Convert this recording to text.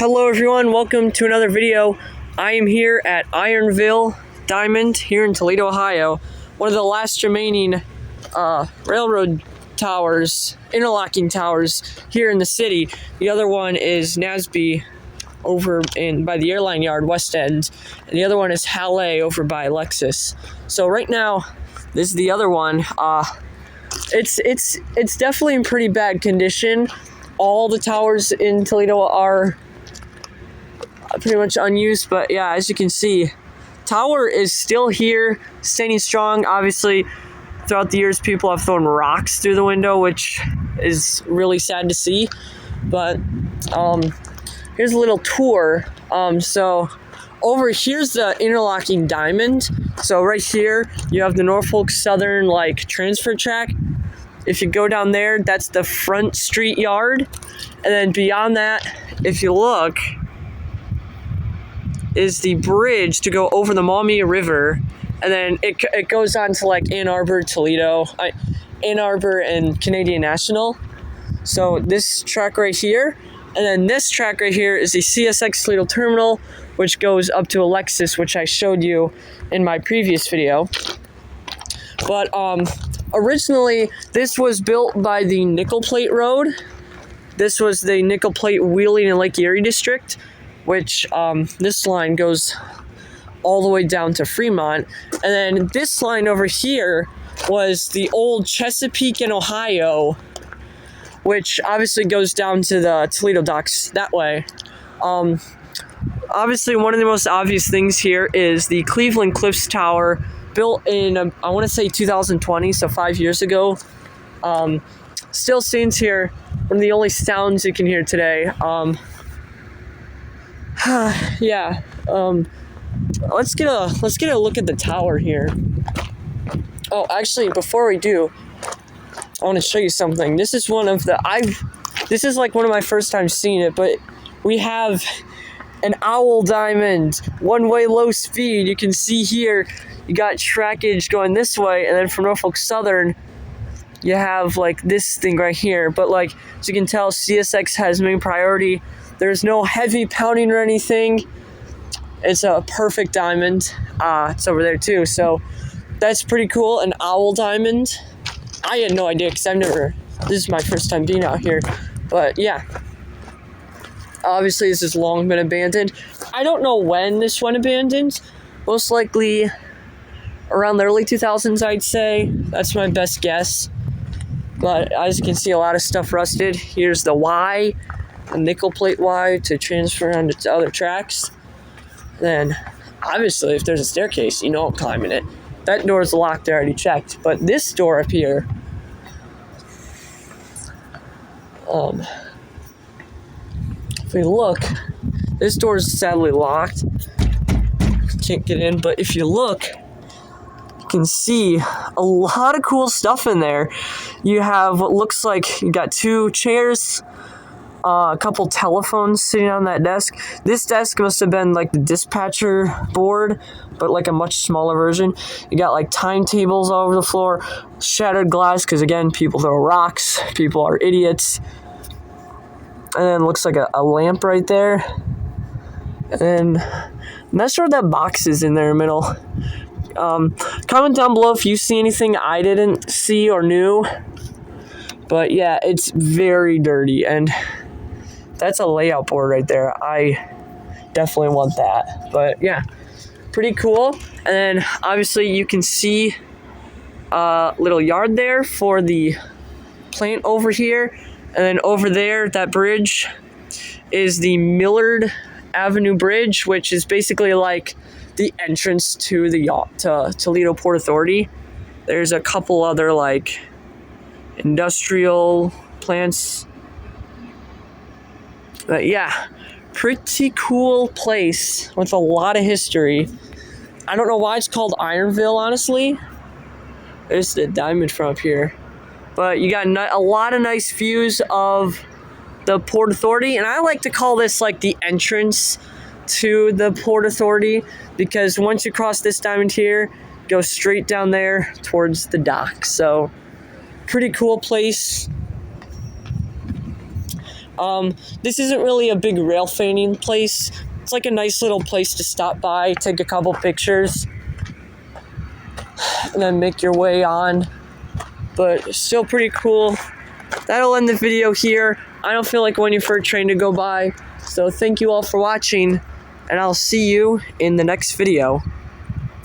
Hello everyone, welcome to another video. I am here at Ironville Diamond here in Toledo, Ohio. One of the last remaining railroad towers, interlocking towers here in the city. The other one is NASB over by the airline yard, West End. And the other one is Halle over by Lexus. So right now, this is the other one. It's definitely in pretty bad condition. All the towers in Toledo are pretty much unused, but yeah, as you can see, tower is still here, standing strong. Obviously, throughout the years, people have thrown rocks through the window, which is really sad to see. But here's a little tour. So over here's the interlocking diamond. So right here, you have the Norfolk Southern transfer track. If you go down there, that's the front street yard. And then beyond that, if you look, is the bridge to go over the Maumee River. And then it goes on to Ann Arbor, Toledo, Ann Arbor and Canadian National. So this track right here, and then this track right here is the CSX Toledo Terminal, which goes up to Alexis, which I showed you in my previous video. But originally, this was built by the Nickel Plate Road. This was the Nickel Plate Wheeling and Lake Erie District, which this line goes all the way down to Fremont. And then this line over here was the old Chesapeake and Ohio, which obviously goes down to the Toledo docks that way. Obviously, one of the most obvious things here is the Cleveland Cliffs Tower, built in, I want to say 2020, so 5 years ago. Still stands here, one of the only sounds you can hear today. Yeah, let's get a look at the tower here. Oh, actually, before we do, I want to show you something. This is one of this is one of my first times seeing it, but we have an owl diamond, one-way low speed. You can see here, you got trackage going this way, and then from Norfolk Southern, you have this thing right here. But as you can tell, CSX has main priority. There's no heavy pounding or anything. It's a perfect diamond. It's over there too. So that's pretty cool. An owl diamond. I had no idea because this is my first time being out here. But yeah. Obviously this has long been abandoned. I don't know when this went abandoned. Most likely around the early 2000s, I'd say. That's my best guess. But as you can see, a lot of stuff rusted. Here's the Y. A nickel plate Y to transfer onto other tracks. Then, obviously, if there's a staircase, I'm climbing it. That door's locked, I already checked. But this door up here, if we look, this door is sadly locked. Can't get in, but if you look, you can see a lot of cool stuff in there. You have what looks like you got 2 chairs, a couple telephones sitting on that desk. This desk must have been the dispatcher board, but a much smaller version. You got timetables all over the floor, shattered glass, because again, people throw rocks, people are idiots. And then looks like a lamp right there. And then I'm not sure what that box is in there in the middle. Comment down below if you see anything I didn't see or knew. But yeah, it's very dirty, and that's a layout board right there. I definitely want that. But yeah, pretty cool. And then obviously you can see a little yard there for the plant over here. And then over there, that bridge is the Millard Avenue Bridge, which is basically the entrance to the Toledo Port Authority. There's a couple other industrial plants. But yeah, pretty cool place with a lot of history. I don't know why it's called Ironville, honestly. There's the diamond from up here. But you got a lot of nice views of the Port Authority. And I like to call this the entrance to the Port Authority, because once you cross this diamond here, go straight down there towards the dock. So pretty cool place. This isn't really a big rail fanning place. It's like a nice little place to stop by, take a couple pictures, and then make your way on. But it's still pretty cool. That'll end the video here. I don't feel like waiting for a train to go by. So thank you all for watching, and I'll see you in the next video.